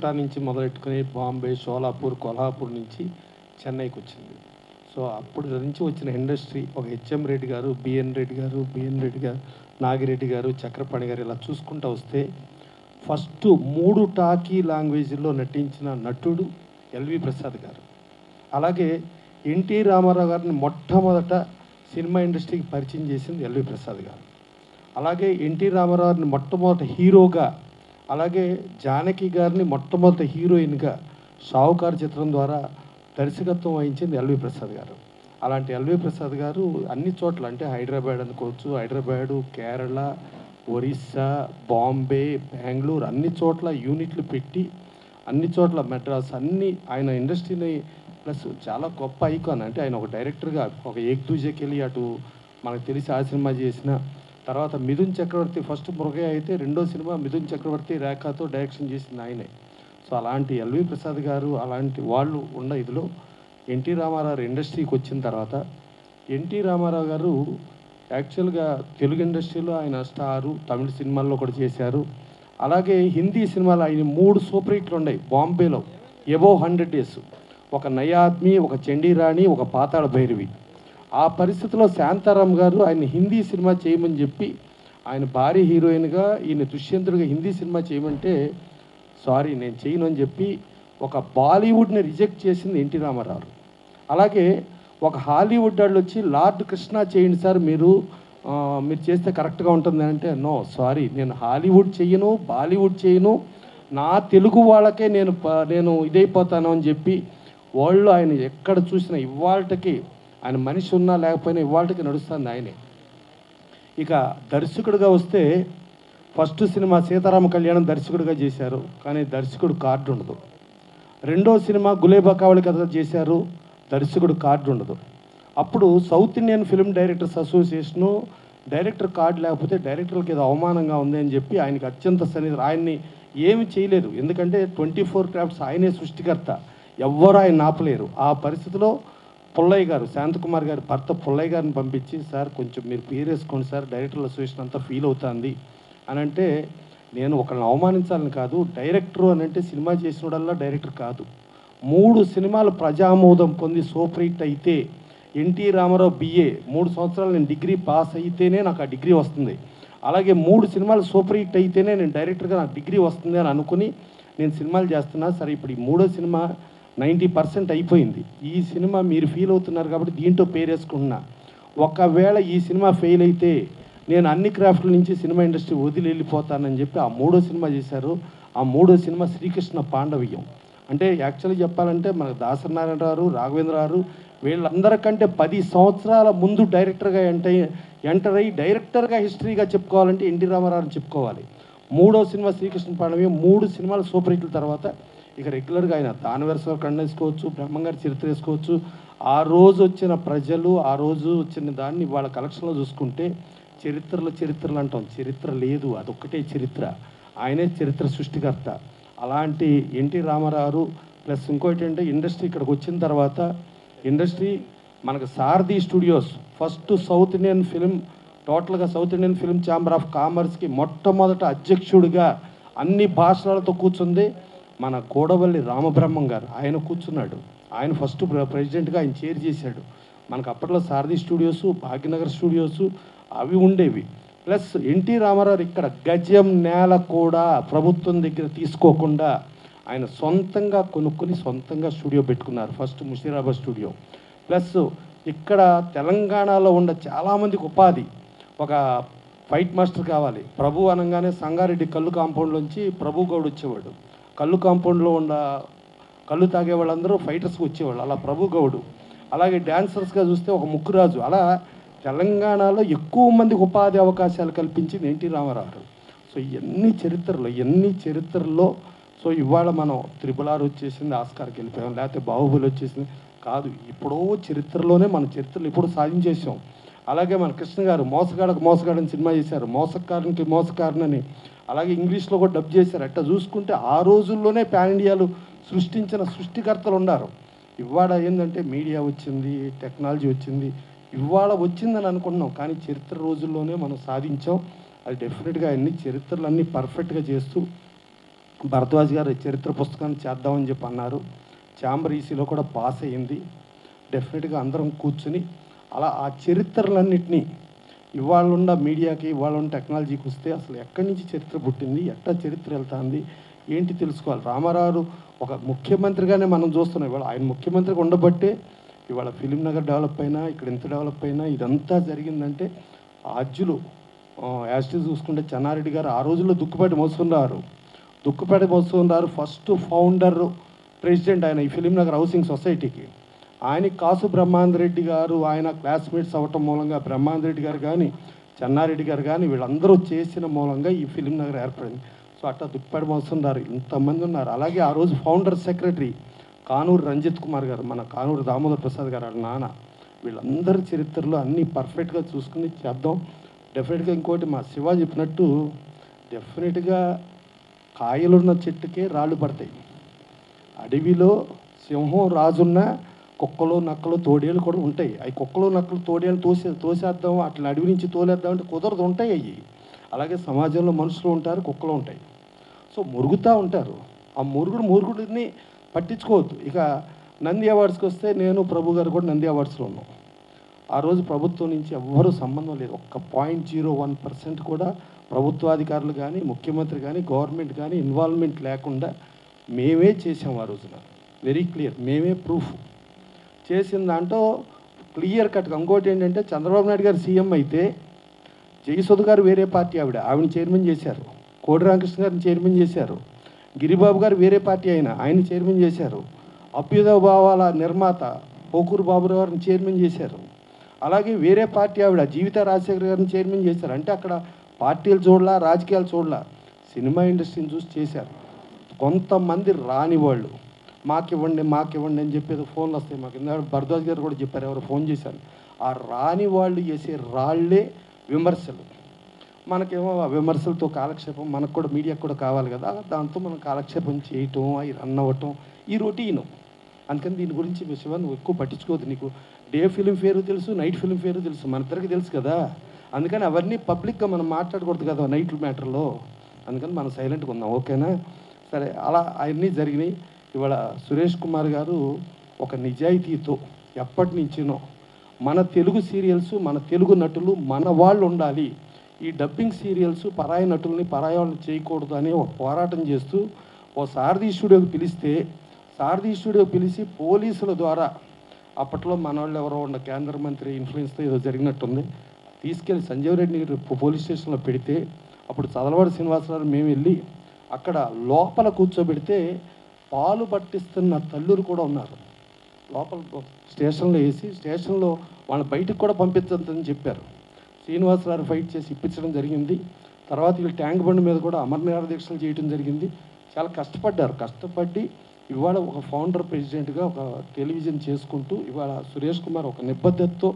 నుంచి మొదలెట్టుకుని బాంబే, షోలాపూర్, కొల్హాపూర్ నుంచి చెన్నైకి వచ్చింది. సో అప్పుడు నుంచి వచ్చిన ఇండస్ట్రీ ఒక హెచ్ఎం రెడ్డి గారు, బిఎన్ రెడ్డి గారు, నాగిరెడ్డి గారు, చక్రపాణి గారు ఇలా చూసుకుంటూ వస్తే ఫస్ట్ 3 టాకీ లాంగ్వేజ్లో నటించిన నటుడు ఎల్వి ప్రసాద్ గారు. అలాగే ఎన్టీ రామారావు గారిని మొట్టమొదట సినిమా ఇండస్ట్రీకి పరిచయం చేసింది ఎల్వి ప్రసాద్ గారు. అలాగే ఎన్టీ రామారావు గారిని మొట్టమొదట హీరోగా, అలాగే జానకి గారిని మొట్టమొదట హీరోయిన్గా షావుకారు చిత్రం ద్వారా దర్శకత్వం వహించింది ఎల్వి ప్రసాద్ గారు. అలాంటి ఎల్వి ప్రసాద్ గారు అన్ని చోట్ల, అంటే హైదరాబాద్ అనుకోవచ్చు, హైదరాబాదు, కేరళ, ఒరిస్సా, బాంబే, బెంగళూరు అన్ని చోట్ల యూనిట్లు పెట్టి, అన్ని చోట్ల మెడ్రాస్ అన్ని ఆయన ఇండస్ట్రీని ప్లస్ చాలా గొప్ప ఐకాన్. అంటే ఆయన ఒక డైరెక్టర్గా ఒక ఏక్ దూజేకెళ్ళి అటు మనకు తెలిసి ఆ సినిమా చేసిన తర్వాత మిథున్ చక్రవర్తి ఫస్ట్ మురుగయ్య అయితే రెండో సినిమా మిథున్ చక్రవర్తి రేఖతో డైరెక్షన్ చేసింది ఆయనే. సో అలాంటి ఎల్వి ప్రసాద్ గారు అలాంటి వాళ్ళు ఉన్న ఇదిలో ఎన్టీ రామారావు ఇండస్ట్రీకి వచ్చిన తర్వాత ఎన్టీ రామారావు గారు యాక్చువల్గా తెలుగు ఇండస్ట్రీలో ఆయన స్టారు, తమిళ సినిమాల్లో కూడా చేశారు. అలాగే హిందీ సినిమాలు ఆయన 3 సూపర్ హిట్లు ఉన్నాయి బాంబేలో, ఎబోవ్ 100 డేస్, ఒక నయాద్మి, ఒక చండీరాణి, ఒక పాతాళ భైరవి. ఆ పరిస్థితిలో శాంతారాం గారు ఆయన హిందీ సినిమా చేయమని చెప్పి ఆయన భారీ హీరోయిన్గా ఈయన దుష్యంతుడిగా హిందీ సినిమా చేయమంటే సారీ నేను చేయను అని చెప్పి ఒక బాలీవుడ్ని రిజెక్ట్ చేసింది ఎన్టీ రామారావు. అలాగే ఒక హాలీవుడ్ వాళ్ళు వచ్చి లార్డ్ కృష్ణ చేయండి సార్ మీరు చేస్తే కరెక్ట్గా ఉంటుంది అంటే నో సారీ నేను హాలీవుడ్ చేయను, బాలీవుడ్ చేయను, నా తెలుగు వాళ్ళకే నేను ఇదైపోతాను అని చెప్పి వాళ్ళు ఆయన ఎక్కడ చూసినా ఇవాళకి ఆయన మనిషి ఉన్నా లేకపోయినా ఇవాళకి నడుస్తుంది ఆయనే. ఇక దర్శకుడిగా వస్తే ఫస్ట్ సినిమా సీతారామ కళ్యాణం దర్శకుడిగా చేశారు, కానీ దర్శకుడు కార్డు ఉండదు. రెండో సినిమా గులేబా కావళి కథ చేశారు, దర్శకుడు కార్డు ఉండదు. అప్పుడు south Indian film directors association director card లేకపోతే డైరెక్టర్లకి ఏదో అవమానంగా ఉంది అని చెప్పి ఆయనకి అత్యంత సన్నిధి, ఆయన్ని ఏమి చేయలేదు. ఎందుకంటే 24 క్రాఫ్ట్స్ ఆయనే సృష్టికర్త, ఎవ్వరూ ఆయన ఆపలేరు. ఆ పరిస్థితిలో పుల్లయ్య గారు, శాంతకుమార్ గారి భర్త పుల్లయ్య గారిని పంపించి సార్ కొంచెం మీరు పేరు వేసుకోండి సార్, డైరెక్టర్ల అసోసియేషన్ అంతా ఫీల్ అవుతుంది అని అంటే, నేను ఒకళ్ళని అవమానించాలని కాదు, డైరెక్టరు అని అంటే సినిమా చేసినోడల్లా డైరెక్టర్ కాదు. 3 సినిమాలు ప్రజామోదం పొంది సూపర్ హిట్ అయితే ఎన్టీ రామారావు బిఏ 3 సంవత్సరాలు నేను డిగ్రీ పాస్ అయితేనే నాకు ఆ డిగ్రీ వస్తుంది. అలాగే 3 సినిమాలు సూపర్ హిట్ అయితేనే నేను డైరెక్టర్గా నాకు డిగ్రీ వస్తుంది అని అనుకుని నేను సినిమాలు చేస్తున్నా. సరే ఇప్పుడు ఈ 3వ సినిమా 90% అయిపోయింది, ఈ సినిమా మీరు ఫీల్ అవుతున్నారు కాబట్టి దీంట్లో పేరు వేసుకుంటున్నా. ఒకవేళ ఈ సినిమా ఫెయిల్ అయితే నేను అన్ని క్రాఫ్ట్ల నుంచి సినిమా ఇండస్ట్రీ వదిలి వెళ్ళిపోతానని చెప్పి ఆ 3వ సినిమా చేశారు. ఆ 3వ సినిమా శ్రీకృష్ణ పాండవీయం. అంటే యాక్చువల్లీ చెప్పాలంటే మనకు దాసనారాయణ గారు, రాఘవేంద్ర గారు వీళ్ళందరికంటే 10 సంవత్సరాల ముందు డైరెక్టర్గా ఎంటర్ అయ్యి డైరెక్టర్గా హిస్టరీగా చెప్పుకోవాలంటే ఎన్టీ రామారావు చెప్పుకోవాలి. 3వ సినిమా శ్రీకృష్ణ పాండవీయం 3 సినిమాలు సూపర్ హిట్ల తర్వాత ఇక రెగ్యులర్గా ఆయన దానవరస కన్నా వేసుకోవచ్చు, బ్రహ్మంగారి చరిత్ర వేసుకోవచ్చు. ఆ రోజు వచ్చిన ప్రజలు, ఆ రోజు వచ్చిన దాన్ని వాళ్ళ కలెక్షన్లో చూసుకుంటే చరిత్రలు అంటాం, చరిత్ర లేదు, అదొక్కటే చరిత్ర, ఆయనే చరిత్ర సృష్టికర్త. అలాంటి ఎన్టీ రామారావు ప్లస్ ఇంకోటి అంటే ఇండస్ట్రీ ఇక్కడికి వచ్చిన తర్వాత ఇండస్ట్రీ మనకు Sarathi studios first south Indian film, టోటల్గా south Indian film chamber of కామర్స్కి మొట్టమొదట అధ్యక్షుడిగా అన్ని భాషలతో కూర్చుంది మన కోడవల్లి రామబ్రహ్మం గారు. ఆయన కూర్చున్నాడు, ఆయన ఫస్ట్ ప్రెసిడెంట్గా ఆయన చైర్ చేశాడు. మనకు అప్పట్లో సారథి స్టూడియోస్, భాగ్యనగర్ స్టూడియోస్ అవి ఉండేవి. ప్లస్ ఎన్టీ రామారావు ఇక్కడ గజం నేల కూడా ప్రభుత్వం దగ్గర తీసుకోకుండా ఆయన సొంతంగా కొనుక్కొని సొంతంగా స్టూడియో పెట్టుకున్నారు, ఫస్ట్ ముషీరాబాద్ స్టూడియో. ప్లస్ ఇక్కడ తెలంగాణలో ఉన్న చాలామందికి ఉపాధి, ఒక ఫైట్ మాస్టర్ కావాలి, ప్రభు అనగానే సంగారెడ్డి కళ్ళు కాంపౌండ్లోంచి ప్రభు గౌడ్ వచ్చేవాడు, కళ్ళు కాంపౌండ్లో ఉన్న కళ్ళు తాగే వాళ్ళందరూ ఫైటర్స్కి వచ్చేవాళ్ళు, అలా ప్రభు గౌడు. అలాగే డ్యాన్సర్స్గా చూస్తే ఒక ముక్కురాజు. అలా తెలంగాణలో ఎక్కువ మందికి ఉపాధి అవకాశాలు కల్పించింది ఎన్టీ రామారావు. సో ఎన్ని చరిత్రల్లో సో ఇవాళ మనం RRR వచ్చేసింది, ఆస్కార్కి వెళ్ళిపోయాం, లేకపోతే బాహుబలి వచ్చేసింది కాదు, ఇప్పుడో చరిత్రలోనే మన చరిత్రలు ఇప్పుడు సాధించేసాం. అలాగే మన కృష్ణ గారు మోసగాడని సినిమా చేశారు, మోసకారణని, అలాగే ఇంగ్లీష్లో కూడా డబ్ చేశారు. అట్లా చూసుకుంటే ఆ రోజుల్లోనే పాన్ ఇండియాలు సృష్టించిన సృష్టికర్తలు ఉన్నారు. ఇవాళ ఏంటంటే మీడియా వచ్చింది, టెక్నాలజీ వచ్చింది, ఇవాళ వచ్చిందని అనుకుంటున్నాం, కానీ చరిత్ర రోజుల్లోనే మనం సాధించాం. అది డెఫినెట్గా అన్ని చరిత్రలు అన్నీ పర్ఫెక్ట్గా చేస్తూ భరద్వాజ్ గారు చరిత్ర పుస్తకాన్ని చేద్దామని చెప్పి అన్నారు. ఛాంబర్ ఈసీలో కూడా పాస్ అయ్యింది. డెఫినెట్గా అందరం కూర్చుని అలా ఆ చరిత్రలన్నింటినీ ఇవాళ ఉన్న మీడియాకి, ఇవాళ ఉన్న టెక్నాలజీకి వస్తే అసలు ఎక్కడి నుంచి చరిత్ర పుట్టింది, ఎట్లా చరిత్ర వెళ్తుంది, ఏంటి తెలుసుకోవాలి. రామారావు ఒక ముఖ్యమంత్రిగానే మనం చూస్తున్నాం. ఇవాళ ఆయన ముఖ్యమంత్రిగా ఉండబట్టే ఇవాళ ఫిలిం నగర్ డెవలప్ అయినా, ఇక్కడ ఎంత డెవలప్ అయినా, ఇదంతా జరిగిందంటే ఆద్యులు యాస్టి చూసుకుంటే చెన్నారెడ్డి గారు ఆ రోజుల్లో దుక్కుపాటి మోసుకున్నారు ఫస్ట్ ఫౌండర్ ప్రెసిడెంట్ ఆయన ఈ ఫిలిం నగర్ హౌసింగ్ సొసైటీకి. ఆయనకి కాసు బ్రహ్మానంద రెడ్డి గారు ఆయన క్లాస్మేట్స్ అవ్వటం మూలంగా బ్రహ్మానంద రెడ్డి గారు కానీ, చెన్నారెడ్డి గారు కానీ వీళ్ళందరూ చేసిన మూలంగా ఈ ఫిలిం నగర్ ఏర్పడింది. సో అట్లా దుక్కుపాటి మోస్తున్నారు, ఇంతమంది ఉన్నారు. అలాగే ఆ రోజు ఫౌండర్ సెక్రటరీ కానూరు రంజిత్ కుమార్ గారు, మన కానూరు దామోదర్ ప్రసాద్ గారు వాళ్ళ నాన్న, వీళ్ళందరి చరిత్రలో అన్నీ పర్ఫెక్ట్గా చూసుకుని చేద్దాం. డెఫినెట్గా ఇంకోటి మా శివ చెప్పినట్టు డెఫినెట్గా కాయలున్న చెట్టుకే రాళ్ళు పడతాయి. అడవిలో సింహం రాజున్న కుక్కలు నక్కలు తోడేళ్ళు కూడా ఉంటాయి. అవి కుక్కలు నక్కలు తోడేళ్ళు తోసేద్దాం అట్లా అడవి నుంచి తోలేద్దాం అంటే కుదరదు, ఉంటాయి అవి. అలాగే సమాజంలో మనుషులు ఉంటారు, కుక్కలు ఉంటాయి. సో మురుగుతూ ఉంటారు. ఆ మురుగుడిని పట్టించుకోవద్దు. ఇక నంది అవార్డ్స్కి వస్తే నేను ప్రభు గారు కూడా నంది అవార్డ్స్లో ఉన్నాం. ఆ రోజు ప్రభుత్వం నుంచి ఎవ్వరూ సంబంధం లేదు. ఒక్క 0.01% కూడా ప్రభుత్వాధికారులు కానీ, ముఖ్యమంత్రి కానీ, గవర్నమెంట్ కానీ ఇన్వాల్వ్మెంట్ లేకుండా మేమే చేసాం ఆ రోజున. వెరీ క్లియర్, మేమే ప్రూఫ్ చేసిన దాంట్లో క్లియర్ కట్గా. ఇంకోటి ఏంటంటే చంద్రబాబు నాయుడు గారు సీఎం అయితే జయసుధ గారు వేరే పార్టీ ఆవిడని చైర్మన్ చేశారు. కోడి రామకృష్ణ గారిని చైర్మన్ చేశారు. గిరిబాబు గారు వేరే పార్టీ ఆయన చైర్మన్ చేశారు. అభ్యుదయ భావాల నిర్మాత పోకూరు బాబురావు గారిని చైర్మన్ చేశారు. అలాగే వేరే పార్టీ జీవిత రాజశేఖర్ గారిని చైర్మన్ చేశారు. అంటే అక్కడ పార్టీలు చూడలా, రాజకీయాలు చూడలా, సినిమా ఇండస్ట్రీని చూసి చేశారు. కొంతమంది రాని వాళ్ళు మాకివ్వండి అని చెప్పేది ఫోన్లు వస్తాయి. మాకు ఇందాక భరద్వాజ్ గారు కూడా చెప్పారు, ఎవరు ఫోన్ చేశారు. ఆ రాని వాళ్ళు చేసే రాళ్లే విమర్శలు. మనకేమో ఆ విమర్శలతో కాలక్షేపం, మనకు కూడా మీడియాకు కూడా కావాలి కదా, దాంతో మనం కాలక్షేపం చేయటం, అవి రన్ అవ్వటం ఈ రొటీను. అందుకని దీని గురించి శివన్ ఎక్కువ పట్టించుకోవద్దు. నీకు డే ఫిలిం ఫేరు తెలుసు, నైట్ ఫిలిం ఫేరు తెలుసు, మన ఇద్దరికి తెలుసు కదా. అందుకని అవన్నీ పబ్లిక్గా మనం మాట్లాడకూడదు కదా నైట్ మ్యాటర్లో. అందుకని మనం సైలెంట్గా ఉందాం, ఓకేనా? సరే, అలా అవన్నీ జరిగినాయి. ఇవాళ సురేష్ కుమార్ గారు ఒక నిజాయితీతో ఎప్పటి నుంచినో మన తెలుగు సీరియల్స్, మన తెలుగు నటులు మన వాళ్ళు ఉండాలి, ఈ డబ్బింగ్ సీరియల్స్ పరాయి నటుల్ని పరాయి వాళ్ళని చేయకూడదు అని ఒక పోరాటం చేస్తూ ఓ సారథి స్టూడియోకి పిలిచి పోలీసుల ద్వారా, అప్పట్లో మన వాళ్ళు ఎవరో ఉన్న కేంద్ర మంత్రి ఇన్ఫ్లుయెన్స్తో ఏదో జరిగినట్టుంది, తీసుకెళ్ళి సంజీవ్ రెడ్డి పోలీస్ స్టేషన్లో పెడితే అప్పుడు చదలవాడి శ్రీనివాసరావు మేము వెళ్ళి అక్కడ లోపల కూర్చోబెడితే పాలు పట్టిస్తున్న తల్లులు కూడా ఉన్నారు. లోపల స్టేషన్లో వేసి స్టేషన్లో వాళ్ళని బయటకు కూడా పంపించద్దని చెప్పారు. శ్రీనివాసరావు ఫైట్ చేసి ఇప్పించడం జరిగింది. తర్వాత వీళ్ళు ట్యాంక్ బండ్ మీద కూడా అమరనిరాహార దీక్షలు చేయడం జరిగింది. చాలా కష్టపడి ఇవాళ ఒక ఫౌండర్ ప్రెసిడెంట్గా ఒక టెలివిజన్ చేసుకుంటూ ఇవాళ సురేష్ కుమార్ ఒక నిబద్ధతతో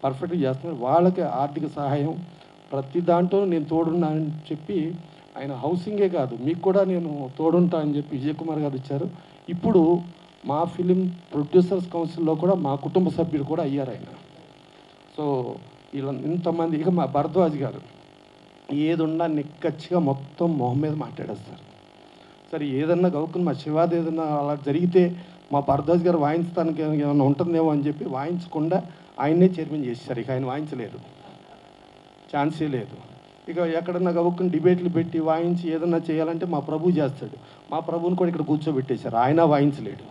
పర్ఫెక్ట్గా చేస్తున్నారు. వాళ్ళకి ఆర్థిక సహాయం ప్రతి దాంట్లో నేను తోడున్నా అని చెప్పి ఆయన హౌసింగే కాదు మీకు కూడా నేను తోడుంటా అని చెప్పి విజయ్ కుమార్ గారు ఇచ్చారు. ఇప్పుడు మా ఫిలిం ప్రొడ్యూసర్స్ కౌన్సిల్లో కూడా మా కుటుంబ సభ్యుడు కూడా అయ్యారు ఆయన. సో ఇలా ఇంతమంది. ఇక మా భరద్వాజ్ గారు ఏదున్నా నిక్కచ్చిగా మొత్తం మొహం మీద మాట్లాడేస్తారు. సరే ఏదన్నా గౌకుని మా శివాది ఏదన్నా అలా జరిగితే మా భరద్వాజ్ గారు వాయించడానికి ఏమైనా ఉంటుందేమో అని చెప్పి వాయించకుండా ఆయన్నే చైర్మన్ చేశారు. ఇక ఆయన వాయించలేరు, ఛాన్సే లేదు. ఇక ఎక్కడన్నా గౌకుని డిబేట్లు పెట్టి వాయించి ఏదన్నా చేయాలంటే మా ప్రభు చేస్తాడు. మా ప్రభుని కూడా ఇక్కడ కూర్చోబెట్టేశారు, ఆయన వాయించలేడు.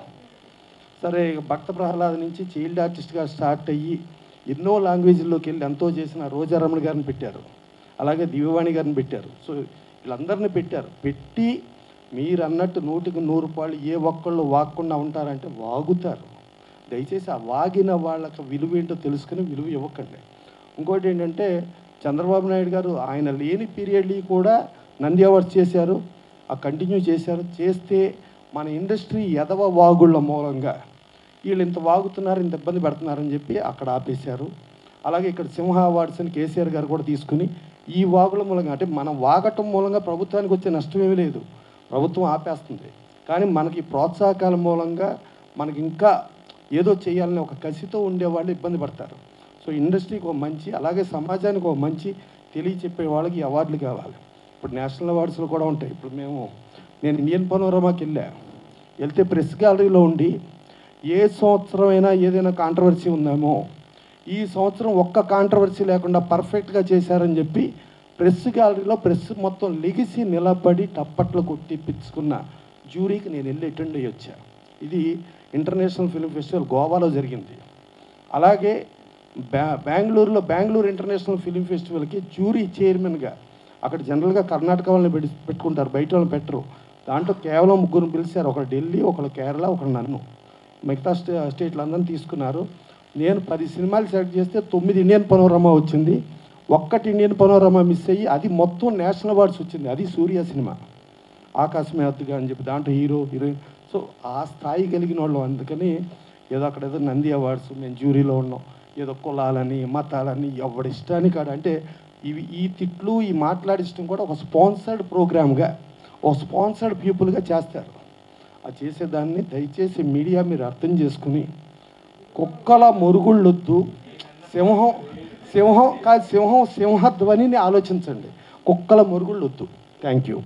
సరే ఇక భక్త ప్రహ్లాద నుంచి చైల్డ్ ఆర్టిస్ట్గా స్టార్ట్ అయ్యి ఎన్నో లాంగ్వేజ్ల్లోకి వెళ్ళి ఎంతో చేసిన రోజారమణ గారిని పెట్టారు, అలాగే దివ్యవాణి గారిని పెట్టారు. సో వీళ్ళందరినీ పెట్టి మీరు అన్నట్టు 100కి 100 రూపాయలు ఏ ఒక్కళ్ళు వాగకుండా ఉంటారంటే వాగుతారు. దయచేసి ఆ వాగిన వాళ్ళకి విలువ ఏంటో తెలుసుకుని విలువ ఇవ్వకండి. ఇంకోటి ఏంటంటే చంద్రబాబు నాయుడు గారు ఆయన లేని పీరియడ్లీ కూడా నంది అవార్డ్స్ చేశారు, ఆ కంటిన్యూ చేస్తే మన ఇండస్ట్రీ ఎదవ వాగుళ్ళ మూలంగా వీళ్ళు ఇంత వాగుతున్నారు, ఇంత ఇబ్బంది పెడుతున్నారని చెప్పి అక్కడ ఆపేశారు. అలాగే ఇక్కడ సింహ అవార్డ్స్ అని కేసీఆర్ గారు కూడా తీసుకుని ఈ వాగుల మూలంగా, అంటే మనం వాగటం మూలంగా ప్రభుత్వానికి వచ్చే నష్టం ఏమీ లేదు, ప్రభుత్వం ఆపేస్తుంది. కానీ మనకి ప్రోత్సాహకాల మూలంగా మనకి ఇంకా ఏదో చేయాలని ఒక కసితో ఉండేవాళ్ళు ఇబ్బంది పడతారు. సో ఇండస్ట్రీకి ఒక మంచి, అలాగే సమాజానికి ఒక మంచి తెలియచెప్పే వాళ్ళకి ఈ అవార్డులు కావాలి. ఇప్పుడు నేషనల్ అవార్డ్స్లో కూడా ఉంటాయి. ఇప్పుడు మేము నేను ఇండియన్ పనోరమాకి వెళ్తే ప్రెస్ గ్యాలరీలో ఉండి ఏ సంవత్సరం అయినా ఏదైనా కాంట్రవర్సీ ఉందేమో, ఈ సంవత్సరం ఒక్క కాంట్రవర్సీ లేకుండా పర్ఫెక్ట్గా చేశారని చెప్పి ప్రెస్ గ్యాలరీలో ప్రెస్ మొత్తం లెగిసి నిలబడి టప్పట్లు కొట్టి పిచ్చుకున్న జ్యూరీకి నేను వెళ్ళి అటెండ్ అయ్యి వచ్చా. ఇది ఇంటర్నేషనల్ ఫిల్మ్ ఫెస్టివల్ గోవాలో జరిగింది. అలాగే బెంగళూరు ఇంటర్నేషనల్ ఫిల్మ్ ఫెస్టివల్కి జ్యూరీ చైర్మన్గా, అక్కడ జనరల్గా కర్ణాటక వాళ్ళని పెట్టుకుంటారు, బయట వాళ్ళని పెట్టరు. దాంట్లో కేవలం 3 పిలిచారు, ఒకరు ఢిల్లీ, ఒకరు కేరళ, ఒకరు నన్ను. మిగతా స్టేట్లు అందరినీ తీసుకున్నారు. నేను 10 సినిమాలు సెలెక్ట్ చేస్తే 9 ఇండియన్ పనోరమా వచ్చింది, 1 ఇండియన్ పనోరమా మిస్ అయ్యి అది మొత్తం నేషనల్ అవార్డ్స్ వచ్చింది. అది సూర్య సినిమా, ఆకాశమే హద్దుగా అని చెప్పి, దాంట్లో హీరోయిన్. సో ఆ స్థాయి కలిగిన వాళ్ళు. అందుకని ఏదో అక్కడ ఏదో నంది అవార్డ్స్ మేము జ్యూరీలో ఉన్నాం, ఏదో కులాలని మతాలని ఎవడి ఇష్టాన్ని కాదు. అంటే ఈ తిట్లు ఈ మాట్లాడిష్టం కూడా ఒక స్పాన్సర్డ్ ప్రోగ్రామ్గా, ఒక స్పాన్సర్డ్ పీపుల్గా చేస్తారు. ఆ చేసేదాన్ని దయచేసి మీడియా మీరు అర్థం చేసుకుని, కుక్కల మురుగుళ్ళొద్దు, సింహధ్వనిని ఆలోచించండి, కుక్కల మురుగుళ్ళొద్దు. Thank you.